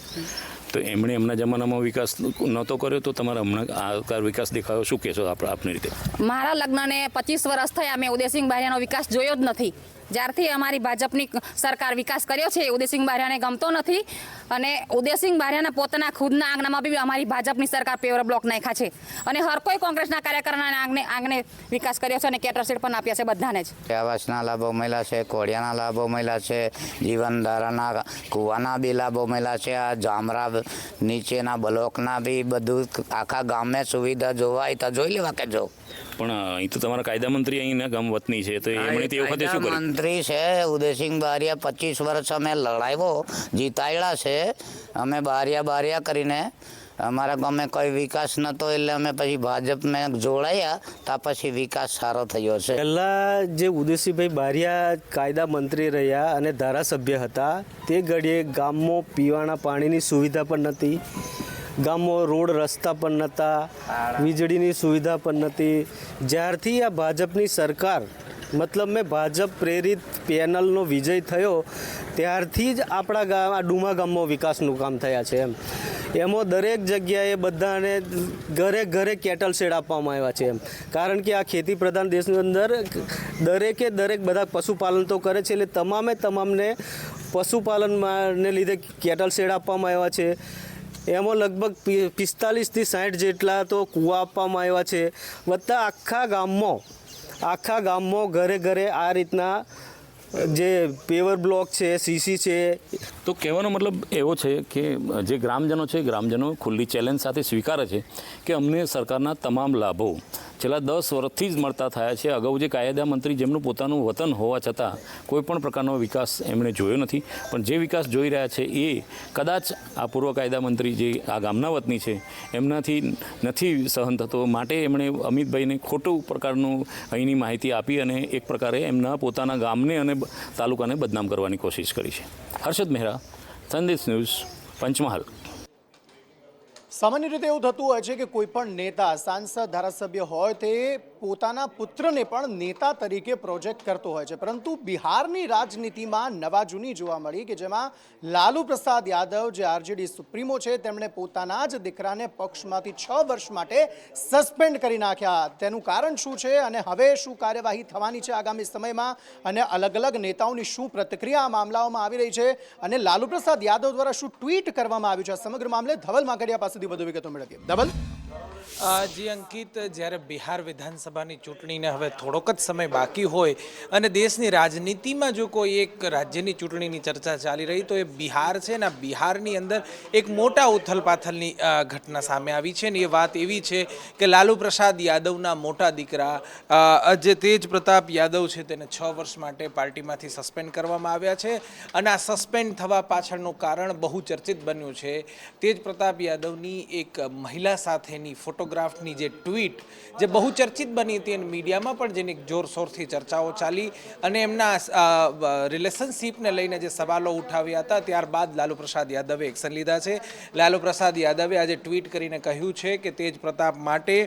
તો એમણે એમના જમાનામાં વિકાસ નહોતો કર્યો, તો તમારા હમણાં આ વિકાસ દેખાયો, શું કહેશો આપની રીતે? મારા લગ્નને 25 વર્ષ થયા, મેં ઉદયસિંહ બારિયાનો વિકાસ જોયો જ નથી. જ્યારથી અમારી ભાજપની સરકાર વિકાસ કર્યો છે ઉદયસિંહ બારિયાને ગમતો નથી અને ઉદયસિંહ બારિયાના પોતાના ખુદના આંગણામાં બી અમારી ભાજપની સરકાર પેવર બ્લોક નાખ્યા છે અને હર કોઈ કોંગ્રેસના કાર્યકરના આંગણે વિકાસ કર્યો છે અને કેટર સીટ પણ આપ્યા છે બધાને જ. આવાસના લાભો મળ્યા છે, કોળિયાના લાભો મળ્યા છે, જીવનધારાના કૂવાના બી લાભો મળ્યા છે, આ જામરા નીચેના બ્લોકના બી બધું આખા ગામે સુવિધા જોવાય તો જોઈ લેવા કે જો. પણ અહીં તો તમારા કાયદા મંત્રી અહીંના ગામ વતની છે તો એમણે તે વખતે શું કર્યું? મંત્રી છે ઉદયસિંહ બારિયા 25 વર્ષ અમે લડાવ્યો જીતાડ્યા છે અમે બારિયા કરીને. અમારા ગામે કોઈ વિકાસ નહોતો એટલે અમે પછી ભાજપમાં જોડાયા તો પછી વિકાસ સારો થયો છે. પહેલાં જે ઉદયસિંહભાઈ બારિયા કાયદા મંત્રી રહ્યા અને ધારાસભ્ય હતા તે ઘડીએ ગામમાં પીવાના પાણીની સુવિધા પણ નથી, ગામમાં રોડ રસ્તા પણ નહોતા, વીજળીની સુવિધા પણ નથી. જ્યારથી આ ભાજપની સરકાર મતલબ મેં ભાજપ પ્રેરિત પેનલનો વિજય થયો ત્યારથી જ આપણા ગામ આ ડુમા ગામમાં વિકાસનું કામ થયા છે. એમાં દરેક જગ્યાએ બધાને ઘરે ઘરે કેટલ શેડ આપવામાં આવ્યા છે કારણ કે આ ખેતી પ્રધાન દેશની અંદર દરેક બધા પશુપાલન તો કરે છે એટલે તમામને પશુપાલનને લીધે કેટલ શેડ આપવામાં આવ્યા છે. એમાં લગભગ 45 થી 60 જેટલા તો કૂવા આપવામાં આવ્યા છે. વત્તા આખા ગામમાં ઘરે આ રીતના જે પેવર બ્લોક છે, સીસી છે. તો કહેવાનો મતલબ એવો છે કે જે ગ્રામજનો છે ગ્રામજનો ખુલ્લી ચેલેન્જ સાથે સ્વીકારે છે કે અમને સરકારના તમામ લાભો છેલ્લા 10 વર્ષથી જ મળતા થયા છે. અગાઉ જે કાયદા મંત્રી જેમનું પોતાનું વતન હોવા છતાં કોઈ પણ પ્રકારનો વિકાસ એમણે જોયો નથી, પણ જે વિકાસ જોઈ રહ્યા છે એ કદાચ આ પૂર્વ કાયદા મંત્રી જે આ ગામના વતની છે એમનાથી નથી સહન થતો, માટે એમણે અમિતભાઈને ખોટું પ્રકારનું અહીંની માહિતી આપી અને એક પ્રકારે એમના પોતાના ગામને અને તાલુકાને બદનામ કરવાની કોશિશ કરી છે. હર્ષદ મહેરા, સંદેશ ન્યૂઝ, પંચમહાલ. સામાન્ય રીતે એવું થતું હોય છે કે કોઈ પણ નેતા, સાંસદ, ધારાસભ્ય હોય તે પોતાના પુત્રને પણ નેતા તરીકે પ્રોજેક્ટ કરતો હોય છે, પરંતુ બિહારની રાજનીતિમાં નવા જૂની જોવા મળી કે જેમાં લાલુ પ્રસાદ યાદવ જે આરજેડી સુપ્રીમો છે તેમણે પોતાના જ દીકરાને પક્ષમાંથી 6 વર્ષ માટે સસ્પેન્ડ કરી નાખ્યા. તેનું કારણ શું છે અને હવે શું કાર્યવાહી થવાની છે આગામી સમયમાં અને અલગ અલગ નેતાઓની શું પ્રતિક્રિયા આ મામલાઓમાં આવી રહી છે અને લાલુ પ્રસાદ યાદવ દ્વારા શું ટ્વીટ કરવામાં આવ્યું છે, આ સમગ્ર મામલે ધવલ માકડિયા પાસેથી વધુ વિગતો મેળવીએ. ધવલ. જી અંકિત, જ્યારે બિહાર વિધાનસભાની ચૂંટણીને હવે થોડોક જ સમય બાકી હોય અને દેશની રાજનીતિમાં જો કોઈ એક રાજ્યની ચૂંટણીની ચર્ચા ચાલી રહી તો એ બિહાર છે ને. બિહારની અંદર એક મોટા ઉથલપાથલની ઘટના સામે આવી છે ને એ વાત એવી છે કે લાલુ પ્રસાદ યાદવના મોટા દીકરા જે તેજ પ્રતાપ યાદવ છે તેને 6 વર્ષ માટે પાર્ટીમાંથી સસ્પેન્ડ કરવામાં આવ્યા છે અને આ સસ્પેન્ડ થવા પાછળનું કારણ બહુ ચર્ચિત બન્યું છે. તેજ પ્રતાપ યાદવની એક મહિલા સાથેની ફોટોગ્રાફની જે ટ્વીટ જે બહુ ચર્ચિત બની હતી અને મીડિયામાં પણ જેની જોરશોરથી ચર્ચાઓ ચાલી અને એમના રિલેશનશીપને લઈને જે સવાલો ઉઠાવ્યા હતા ત્યારબાદ લાલુ પ્રસાદ યાદવે એક્શન લીધા છે. લાલુ પ્રસાદ યાદવે આજે ટ્વીટ કરીને કહ્યું છે કે તેજ પ્રતાપ માટે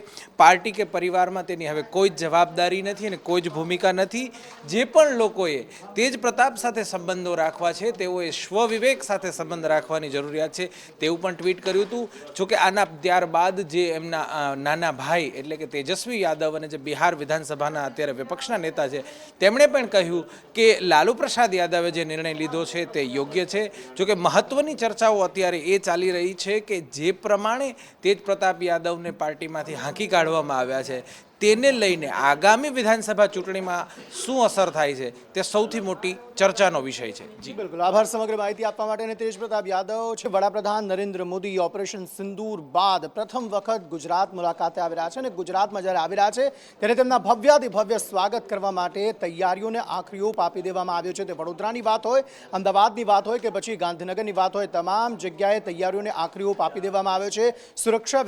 પાર્ટી કે પરિવારમાં તેની હવે કોઈ જ જવાબદારી નથી અને કોઈ જ ભૂમિકા નથી. જે પણ લોકોએ તેજ પ્રતાપ સાથે સંબંધો રાખવા છે તેઓએ સ્વવિવેક સાથે સંબંધ રાખવાની જરૂરિયાત છે તેવું પણ ટ્વીટ કર્યું હતું. જોકે આના ત્યારબાદ જે એમના નાના ભાઈ એટલે કે તેજસ્વી યાદવ અને જે બિહાર વિધાનસભાના અત્યારે વિપક્ષના નેતા છે તેમણે પણ કહ્યું કે લાલુ પ્રસાદ યાદવે જે નિર્ણય લીધો છે તે યોગ્ય છે. જોકે મહત્વની ચર્ચાઓ અત્યારે એ ચાલી રહી છે કે જે પ્રમાણે તેજ પ્રતાપ યાદવને પાર્ટીમાંથી હાંકી કાઢવામાં આવ્યા છે તેને લઈને આગામી વિધાનસભા ચૂંટણીમાં શું અસર થાય છે તે સૌથી મોટી ચર્ચાનો વિષય છે. જી બિલકુલ, આભાર સમગ્ર માહિતી આપવા માટે. અને તેજ પ્રતાપ યાદવ છે વડાપ્રધાન નરેન્દ્ર મોદી ઓપરેશન સિંદૂર બાદ પ્રથમ વખત ગુજરાત મુલાકાતે આવી રહ્યા છે અને ગુજરાતમાં જ્યારે આવી રહ્યા છે ત્યારે તેમના ભવ્યાતિભવ્ય સ્વાગત કરવા માટે તૈયારીઓને આખરી ઓપ આપી દેવામાં આવ્યો છે. તે વડોદરાની વાત હોય, અમદાવાદની વાત હોય કે પછી ગાંધીનગરની વાત હોય, તમામ જગ્યાએ તૈયારીઓને આખરી ઓપ આપી દેવામાં આવ્યો છે. સુરક્ષા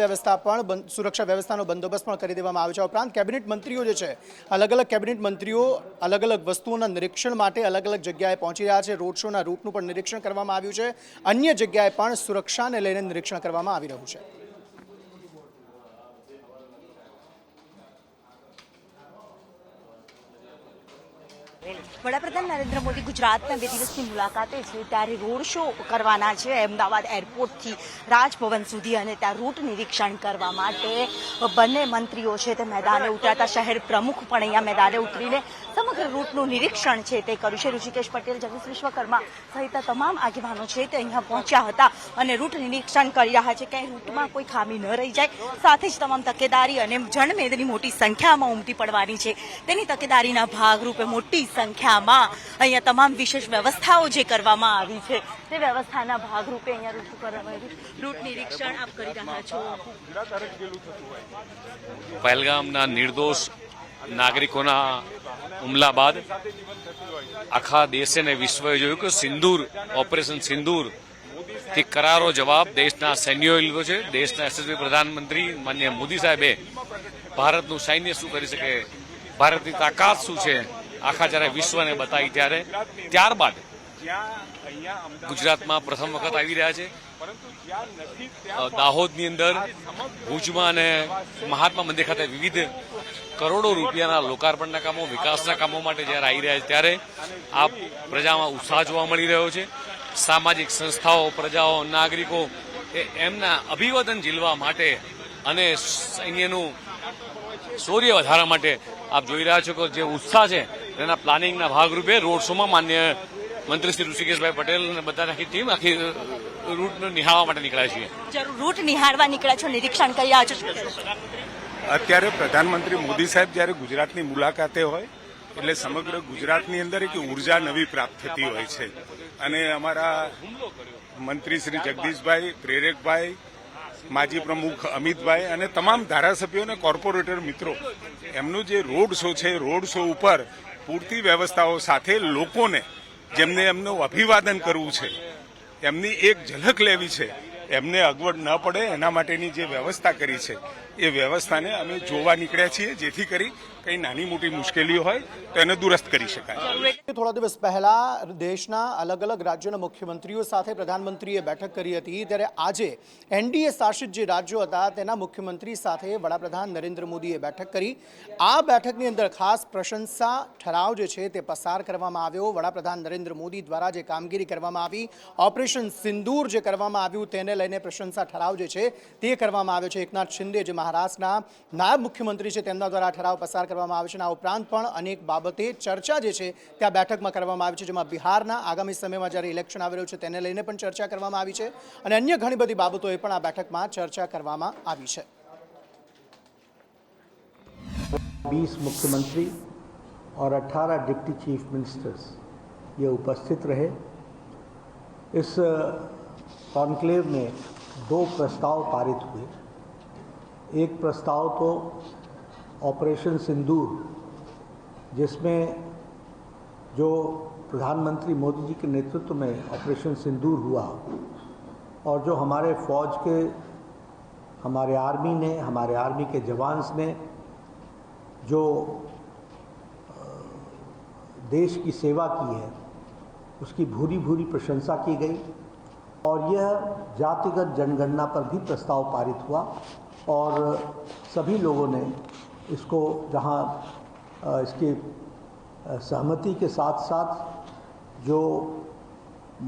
વ્યવસ્થાનો બંદોબસ્ત પણ કરી દેવામાં આવ્યો છે. ઉપરાંત કેબિનેટ મંત્રીઓ જે છે અલગ અલગ કેબિનેટ મંત્રીઓ અલગ અલગ વસ્તુઓના નિરીક્ષણ માટે અલગ અલગ જગ્યાએ પહોંચી રહ્યા છે. રોડ શોના રૂટનું પણ નિરીક્ષણ કરવામાં આવ્યું છે. અન્ય જગ્યાએ પણ સુરક્ષાને લઈને નિરીક્ષણ કરવામાં આવી રહ્યું છે. વડાપ્રધાન નરેન્દ્ર મોદી ગુજરાતના 2 દિવસની મુલાકાતે છે ત્યારે રોડ શો કરવાના છે અમદાવાદ એરપોર્ટથી રાજભવન સુધી અને ત્યાં રૂટ નિરીક્ષણ કરવા માટે બંને મંત્રીઓ છે તે મેદાને ઉતર્યા હતા. શહેર પ્રમુખ પણ અહીંયા મેદાને ઉતરીને સમગ્ર રૂટનું નિરીક્ષણ છે તે કર્યું છે. ઋષિકેશ પટેલ, જગદીશ વિશ્વકર્મા સહિત તમામ આગેવાનો છે તે અહીંયા પહોંચ્યા હતા અને રૂટ નિરીક્ષણ કરી રહ્યા છે. ક્યાંય રૂટમાં કોઈ ખામી ન રહી જાય, સાથે જ તમામ તકેદારી અને જનમેદની મોટી સંખ્યામાં ઉમટી પડવાની છે. તેની તકેદારીના ભાગરૂપે મોટી સંખ્યામાં અહીંયા તમામ વિશેષ વ્યવસ્થાઓ જે કરવામાં આવી છે તે વ્યવસ્થાના ભાગરૂપે અહીંયા રૂટ નિરીક્ષણ આપ કરી રહ્યા છો. પહેલગામના નિર્દોષ નાગરિકોના હુમલા બાદ આખા દેશે અને વિશ્વએ જોયું કે સિંદૂર, ઓપરેશન સિંદૂર થી કરારો જવાબ દેશના સૈન્યોએ લીધો છે. દેશના યશસ્વી પ્રધાનમંત્રી માનનીય મોદી સાહેબે ભારતનું સૈન્ય શું કરી શકે, ભારતની તાકાત શું છે, આખા જ્યારે વિશ્વને બતાવી ત્યારબાદ ગુજરાતમાં પ્રથમ વખત આવી રહ્યા છે. દાહોદની અંદર, ભુજમાં અને મહાત્મા મંદિર ખાતે વિવિધ કરોડો રૂપિયાના લોકાર્પણના કામો, વિકાસના કામો માટે જ્યારે આવી રહ્યા છે ત્યારે આ પ્રજામાં ઉત્સાહ જોવા મળી રહ્યો છે. સામાજિક સંસ્થાઓ, પ્રજાઓ, નાગરિકો એમના અભિવાદન ઝીલવા માટે અને સૈન્યનું શૌર્ય વધારવા માટે આપ જોઈ રહ્યા છો કે જે ઉત્સાહ છે તેના પ્લાનિંગના ભાગરૂપે રોડ શોમાં માન્ય મંત્રી શ્રી ઋષિકેશભાઈ પટેલ અને બધા આખી ટીમ આખી રૂટ નિહાળવા માટે નીકળ્યા છીએ. જરૂર રૂટ નિહાળવા નીકળ્યા છો, નિરીક્ષણ કરી રહ્યા છો. અત્યારે પ્રધાનમંત્રી મોદી સાહેબ જ્યારે ગુજરાતની મુલાકાતે હોય એટલે સમગ્ર ગુજરાતની અંદર એક ઉર્જા નવી પ્રાપ્ત થતી હોય છે અને અમારા મંત્રી શ્રી જગદીશભાઈ, પ્રેરકભાઈ, માજી પ્રમુખ અમિતભાઈ અને તમામ ધારાસભ્યો અને કોર્પોરેટર મિત્રો એમનું જે રોડ શો છે, રોડ શો ઉપર પૂરતી વ્યવસ્થાઓ સાથે લોકોને જેમને એમનું અભિવાદન કરવું છે, એમની એક ઝલક લેવી છે, એમને અગવડ ન પડે એના માટેની જે વ્યવસ્થા કરી છે એ વ્યવસ્થાને અમે જોવા નીકળ્યા છીએ, જેથી કરી કંઈ નાની મોટી મુશ્કેલીઓ હોય તો એને દુરસ્ત કરી શકાય. થોડા દિવસ પહેલા દેશના અલગ અલગ રાજ્યોના મુખ્યમંત્રીઓ સાથે પ્રધાનમંત્રીએ બેઠક કરી હતી, ત્યારે આજે એનડીએ શાસિત જે રાજ્યો હતા તેના મુખ્યમંત્રી સાથે વડાપ્રધાન નરેન્દ્ર મોદીએ બેઠક કરી. આ બેઠકની અંદર ખાસ પ્રશંસા ઠરાવ જે છે તે પસાર કરવામાં આવ્યો. વડાપ્રધાન નરેન્દ્ર મોદી દ્વારા જે કામગીરી કરવામાં આવી, ઓપરેશન સિંદૂર જે કરવામાં આવ્યું તેને લઈને પ્રશંસા ઠરાવ જે છે તે કરવામાં આવ્યો છે. એકનાથ શિંદે જે મહારાષ્ટ્રના નાયબ મુખ્યમંત્રી છે તેમના દ્વારા ઠરાવ પસાર કરવામાં આવે છે. આ ઉપરાંત પણ અનેક બાબતે ચર્ચા જે છે ત્યાં બેઠકમાં કરવામાં આવી છે, જેમાં બિહારના આગામી સમયમાં જ્યારે ઇલેક્શન આવી રહ્યું છે તેને લઈને પણ ચર્ચા કરવામાં આવી છે અને અન્ય ઘણી બધી બાબતોએ પણ આ બેઠકમાં ચર્ચા કરવામાં આવી છે. 20 मुख्यमंत्री और 18 डिप्टी चीफ मिनिस्टर्स ये उपस्थित रहे. इस कॉन्क्लेव में 2 प्रस्ताव पारित हुए. एक प्रस्ताव तो ऑपरेशन सिंदूर, जिसमें जो प्रधानमंत्री मोदी जी के नेतृत्व में ऑपरेशन सिंदूर हुआ और जो हमारे फौज के, हमारे आर्मी के जवान्स ने जो देश की सेवा की है उसकी भूरी भूरी प्रशंसा की गई और यह जातिगत जनगणना पर भी प्रस्ताव पारित हुआ और सभी लोगों ने इसको जहां इसकी सहमति के साथ साथ जो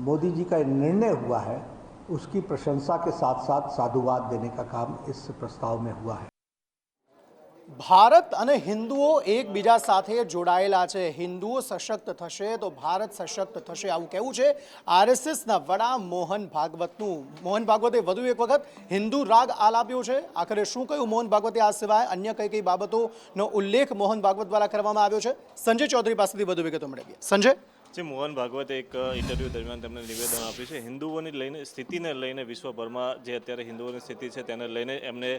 मोदी जी का निर्णय हुआ है उसकी प्रशंसा के साथ साथ साधुवाद देने का काम इस प्रस्ताव में हुआ है. ભારત અને હિન્દુઓ એકબીજા સાથે જોડાયેલા છે. હિન્દુઓ સશક્ત થશે તો ભારત સશક્ત થશે, આવું કહેવું છે આરએસએસના વડા મોહન ભાગવતનું. મોહન ભાગવતે વધુ એક વખત હિન્દુ રાગ આલાપ્યો છે. આખરે શું કહ્યું મોહન ભાગવતે આ સિવાય અન્ય કઈ બાબતોનો ઉલ્લેખ મોહન ભાગવત દ્વારા કરવામાં આવ્યો છે? સંજય ચૌધરી પાસેથી વધુ વિગતો મેળવીએ. સંજય. જે મોહન ભાગવતે એક ઇન્ટરવ્યૂ દરમિયાન તેમણે નિવેદન આપ્યું છે હિન્દુઓની લઈને સ્થિતિને લઈને વિશ્વભરમાં જે અત્યારે હિન્દુઓની સ્થિતિ છે તેને લઈને એમને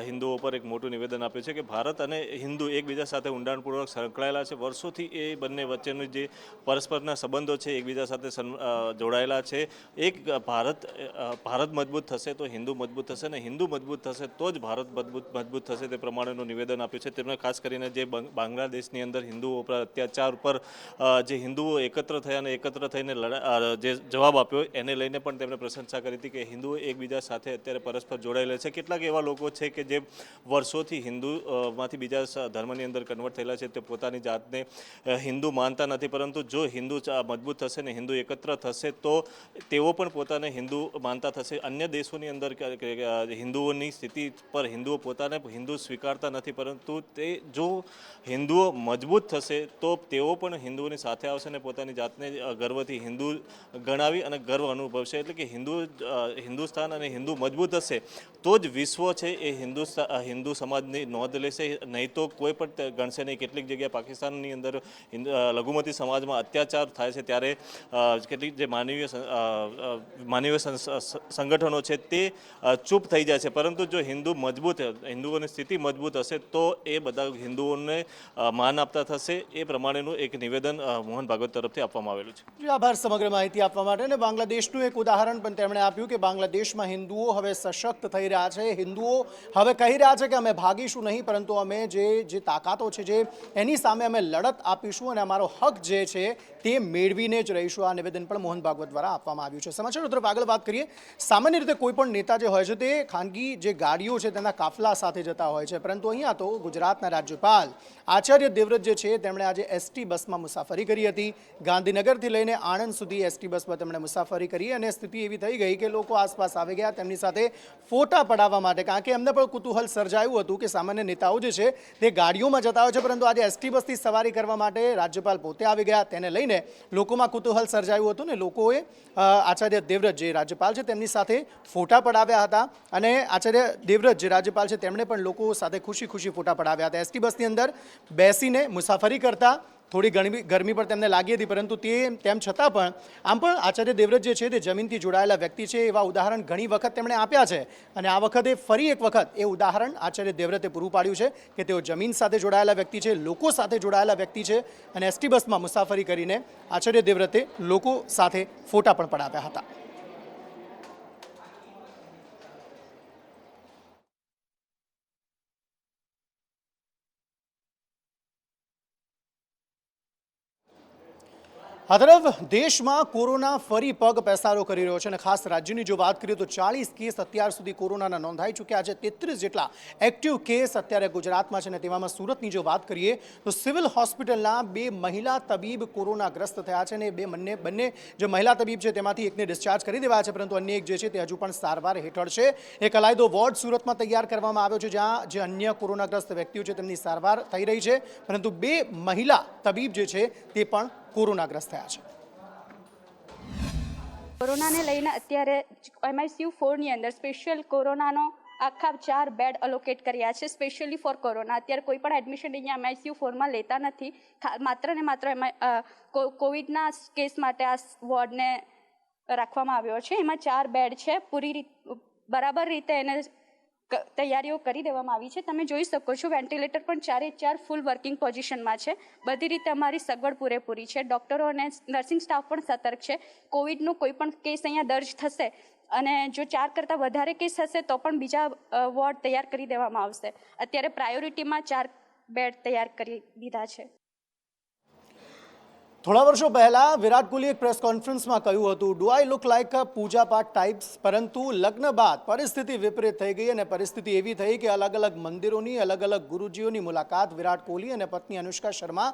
હિન્દુઓ પર એક મોટું નિવેદન આપ્યું છે કે ભારત અને હિન્દુ એકબીજા સાથે ઊંડાણપૂર્વક સંકળાયેલા છે. વર્ષોથી એ બંને વચ્ચેનું જે પરસ્પરના સંબંધો છે એકબીજા સાથે જોડાયેલા છે. એક ભારત મજબૂત થશે તો હિન્દુ મજબૂત થશે અને હિન્દુ મજબૂત થશે તો જ ભારત મજબૂત થશે, તે પ્રમાણેનું નિવેદન આપ્યું છે. તેમણે ખાસ કરીને જે બાંગ્લાદેશની અંદર હિન્દુઓ પર અત્યાચાર પર જે હિન્દુઓ એકત્ર થયા અને એકત્ર થઈને જે જવાબ આપ્યો એને લઈને પણ તેમણે પ્રશંસા કરી હતી કે હિન્દુઓ એકબીજા સાથે અત્યારે પરસ્પર જોડાયેલા છે. કેટલાક એવા લોકો છે કે જે વર્ષોથી હિન્દુમાંથી બીજા ધર્મની અંદર કન્વર્ટ થયેલા છે, તે પોતાની જાતને હિન્દુ માનતા નથી, પરંતુ જો હિન્દુ મજબૂત થશે ને હિન્દુ એકત્ર થશે તો તેઓ પણ પોતાને હિન્દુ માનતા થશે. અન્ય દેશોની અંદર હિન્દુઓની સ્થિતિ પર હિન્દુઓ પોતાને હિન્દુ સ્વીકારતા નથી, પરંતુ તે જો હિન્દુઓ મજબૂત થશે તો તેઓ પણ હિન્દુઓની સાથે આવશે અને પોતાની જાતને ગર્વથી હિન્દુ ગણાવી અને ગર્વ અનુભવશે. એટલે કે હિન્દુસ્તાન અને હિન્દુ મજબૂત હશે તો જ વિશ્વ છે એ હિન્દુ સમાજની નોંધ લેશે, નહીં તો કોઈ પણ ગણશે નહીં. કેટલીક જગ્યાએ પાકિસ્તાનની અંદર લઘુમતી સમાજમાં અત્યાચાર થાય છે ત્યારે કેટલીક જે માનવીય સંગઠનો છે તે ચૂપ થઈ જાય છે, પરંતુ જો હિન્દુઓની સ્થિતિ મજબૂત હશે તો એ બધા હિન્દુઓને માન આપતા થશે. એ પ્રમાણેનું એક નિવેદન મોહન ભાગવત તરફથી આપવામાં આવેલું છે. આભાર સમગ્ર માહિતી આપવા માટે. અને બાંગ્લાદેશનું એક ઉદાહરણ પણ તેમણે આપ્યું કે બાંગ્લાદેશમાં હિન્દુઓ હવે સશક્ત થઈ રહ્યા છે. હિન્દુઓ હવે કહી રહ્યા છે કે અમે ભાગીશું નહીં, પરંતુ અમે જે તાકાતો છે જે એની સામે અમે લડત આપીશું અને અમારો હક જે છે તે મેળવીને જ રહીશું. આ નિવેદન પણ મોહન ભાગવત દ્વારા આપવામાં આવ્યું છે. સમાચારો તરફ આગળ વાત કરીએ. સામાન્ય રીતે કોઈ પણ નેતા જે હોય છે તે ખાનગી જે ગાડીઓ છે તેના કાફલા સાથે જતા હોય છે, પરંતુ અહીંયા તો ગુજરાતના રાજ્યપાલ આચાર્ય દેવવ્રત જે છે તેમણે આજે એસટી બસમાં મુસાફરી કરી હતી. ગાંધીનગરથી લઈને આણંદ સુધી એસટી બસમાં તેમણે મુસાફરી કરી અને સ્થિતિ એવી થઈ ગઈ કે લોકો આસપાસ આવી ગયા તેમની સાથે ફોટા પડાવવા માટે, કારણ કે એમને પણ કુતૂહલ સર્જાયું હતું કે સામાન્ય નેતાઓ જે છે તે ગાડીઓમાં જતા હોય છે, પરંતુ આજે એસટી બસથી સવારી કરવા માટે રાજ્યપાલ પોતે આવી ગયા. તેને લઈને લોકોમાં કુતૂહલ સર્જાયું હતું ને લોકોએ આચાર્ય દેવવ્રત જે રાજ્યપાલ છે તેમની સાથે ફોટા પડાવ્યા હતા અને આચાર્ય દેવવ્રત જે રાજ્યપાલ છે તેમણે પણ લોકો સાથે ખુશી ફોટા પડાવ્યા હતા. એસટી બસની અંદર બેસીને મુસાફરી કરતા થોડી ગરમી પણ તેમને લાગી હતી, પરંતુ તેમ છતાં પણ આમ પણ આચાર્ય દેવવ્રત જે છે તે જમીનથી જોડાયેલા વ્યક્તિ છે. એવા ઉદાહરણ ઘણી વખત તેમણે આપ્યા છે અને આ વખતે ફરી એક વખત એ ઉદાહરણ આચાર્ય દેવવ્રતે પૂરું પાડ્યું છે કે તેઓ જમીન સાથે જોડાયેલા વ્યક્તિ છે, લોકો સાથે જોડાયેલા વ્યક્તિ છે અને એસટી બસમાં મુસાફરી કરીને આચાર્ય દેવવ્રતે લોકો સાથે ફોટા પણ પડાવ્યા હતા. આ તરફ દેશમાં કોરોના ફરી પગ પેસારો કરી રહ્યો છે અને ખાસ રાજ્યની જો વાત કરીએ તો 40 કેસ અત્યાર સુધી કોરોનાના નોંધાઈ ચૂક્યા છે. 33 જેટલા એક્ટિવ કેસ અત્યારે ગુજરાતમાં છે અને તેવામાં સુરતની જો વાત કરીએ તો સિવિલ હોસ્પિટલના 2 મહિલા તબીબ કોરોનાગ્રસ્ત થયા છે અને બંને જે મહિલા તબીબ છે તેમાંથી એકને ડિસ્ચાર્જ કરી દેવાયા છે, પરંતુ અન્ય એક જે છે તે હજુ પણ સારવાર હેઠળ છે. એક અલાયદો વોર્ડ સુરતમાં તૈયાર કરવામાં આવ્યો છે જ્યાં જે અન્ય કોરોનાગ્રસ્ત વ્યક્તિઓ છે તેમની સારવાર થઈ રહી છે, પરંતુ 2 મહિલા તબીબ જે છે તે પણ કોરોનાગ્રસ્ત થયા છે. કોરોનાને લઈને અત્યારે MICU 4ની અંદર સ્પેશિયલ કોરોનાનો આખા 4 બેડ અલોકેટ કર્યા છે સ્પેશિયલી ફોર કોરોના. અત્યારે કોઈ પણ એડમિશન અહીંયા MICU 4માં લેતા નથી, માત્ર ને માત્ર કોવિડના કેસ માટે આ વોર્ડને રાખવામાં આવ્યો છે. એમાં 4 બેડ છે, બરાબર રીતે એને તૈયારીઓ કરી દેવામાં આવી છે. તમે જોઈ શકો છો વેન્ટિલેટર પણ 4 ફૂલ વર્કિંગ પોઝિશનમાં છે. બધી રીતે અમારી સગવડ પૂરેપૂરી છે. ડૉક્ટરો અને નર્સિંગ સ્ટાફ પણ સતર્ક છે. કોવિડનો કોઈ પણ કેસ અહીંયા દર્જ થશે અને જો 4 કરતાં વધારે કેસ હશે તો પણ બીજા વોર્ડ તૈયાર કરી દેવામાં આવશે. અત્યારે પ્રાયોરિટીમાં 4 બેડ તૈયાર કરી દીધા છે. થોડા વર્ષો પહેલા વિરાટ કોહલીએ એક પ્રેસ કોન્ફરન્સમાં કહ્યું હતું do I look like a puja path types, પરંતુ લગ્ન બાદ પરિસ્થિતિ વિપરીત થઈ ગઈ અને પરિસ્થિતિ એવી થઈ કે અલગ અલગ મંદિરોની અલગ અલગ ગુરુજીઓની મુલાકાત વિરાટ કોહલી અને પત્ની અનુષ્કા શર્મા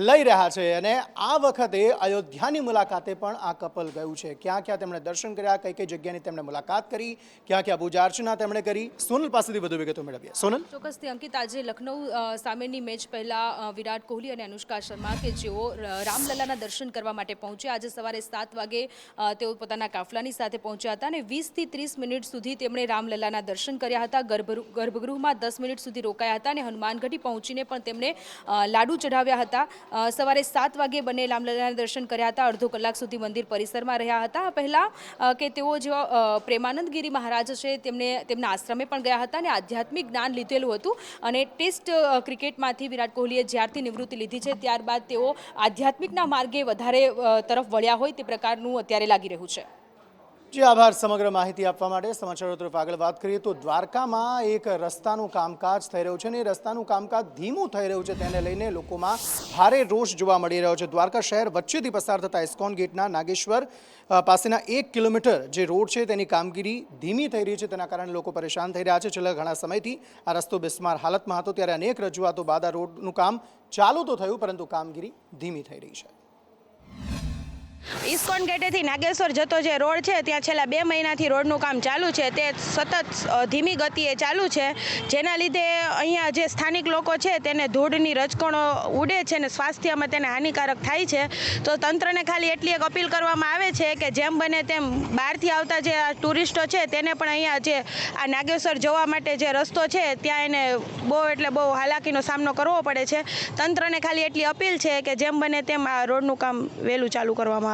લઈ રહ્યા છે અને આ વખતે અયોધ્યાની મુલાકાતે પણ આ કપલ ગયું છે. ક્યાં ક્યાં તેમણે દર્શન કર્યા, કઈ કઈ જગ્યાની તેમણે મુલાકાત કરી, ક્યાં ક્યાં પૂજા અર્ચના તેમણે કરી, સોનલ પાસેથી વધુ વિગતો મેળવીએ. સોનલ. ચોક્કસથી અંકિત, આજે લખનઉ સામેની મેચ પહેલા વિરાટ કોહલી અને અનુષ્કા શર્મા કે જેઓ રામલલાના દર્શન કરવા માટે પહોંચ્યા. આજે સવારે 7 વાગે તેઓ પોતાના કાફલાની સાથે પહોંચ્યા હતા અને 20 થી 30 મિનિટ સુધી તેમણે રામલલાના દર્શન કર્યા હતા. ગર્ભગૃહમાં 10 મિનિટ સુધી રોકાયા હતા અને હનુમાનગઢી પહોંચીને પણ તેમણે લાડુ ચઢાવ્યા હતા. સવારે 7 વાગે બંને રામલલાના દર્શન કર્યા હતા. અડધો કલાક સુધી મંદિર પરિસરમાં રહ્યા હતા. પહેલાં કે તેઓ જો પ્રેમાનંદ ગિરી મહારાજ છે તેમના આશ્રમે પણ ગયા હતા અને આધ્યાત્મિક જ્ઞાન લીધેલું હતું અને ટેસ્ટ ક્રિકેટમાંથી વિરાટ કોહલીએ જ્યારથી નિવૃત્તિ લીધી છે ત્યારબાદ તેઓ આધ્યાત્મિકના માર્ગે વધારે તરફ વળ્યા હોય તે પ્રકારનું અત્યારે લાગી રહ્યું છે. જી આભાર સમગ્ર માહિતી આપવા માટે. સમાચારો તરફ આગળ વાત કરીએ તો દ્વારકામાં એક રસ્તાનું કામકાજ થઈ રહ્યું છે અને એ રસ્તાનું કામકાજ ધીમું થઈ રહ્યું છે. તેને લઈને લોકોમાં ભારે રોષ જોવા મળી રહ્યો છે. દ્વારકા શહેર વચ્ચેથી પસાર થતા ઇસ્કોન ગેટના નાગેશ્વર પાસેના 1 કિલોમીટર જે રોડ છે તેની કામગીરી ધીમી થઈ રહી છે. તેના કારણે લોકો પરેશાન થઈ રહ્યા છે. છેલ્લા ઘણા સમયથી આ રસ્તો બિસ્માર હાલતમાં હતો, ત્યારે અનેક રજૂઆતો બાદ આ રોડનું કામ ચાલુ તો થયું, પરંતુ કામગીરી ધીમી થઈ રહી છે. ઇસ્કોન ગેટેથી નાગેશ્વર જતો જે રોડ છે ત્યાં છેલ્લા 2 મહિનાથી રોડનું કામ ચાલુ છે. તે સતત ધીમી ગતિએ ચાલુ છે, જેના લીધે અહીંયા જે સ્થાનિક લોકો છે તેને ધૂળની રજકણો ઉડે છે અને સ્વાસ્થ્યમાં તેને હાનિકારક થાય છે. તો તંત્રને ખાલી એટલી એક અપીલ કરવામાં આવે છે કે જેમ બને તેમ બહારથી આવતા જે ટુરિસ્ટો છે તેને પણ અહીંયા જે આ નાગેશ્વર જવા માટે જે રસ્તો છે ત્યાં એને બહુ હાલાકીનો સામનો કરવો પડે છે. તંત્રને ખાલી એટલી અપીલ છે કે જેમ બને તેમ આ રોડનું કામ વહેલું ચાલુ કરવામાં આવે.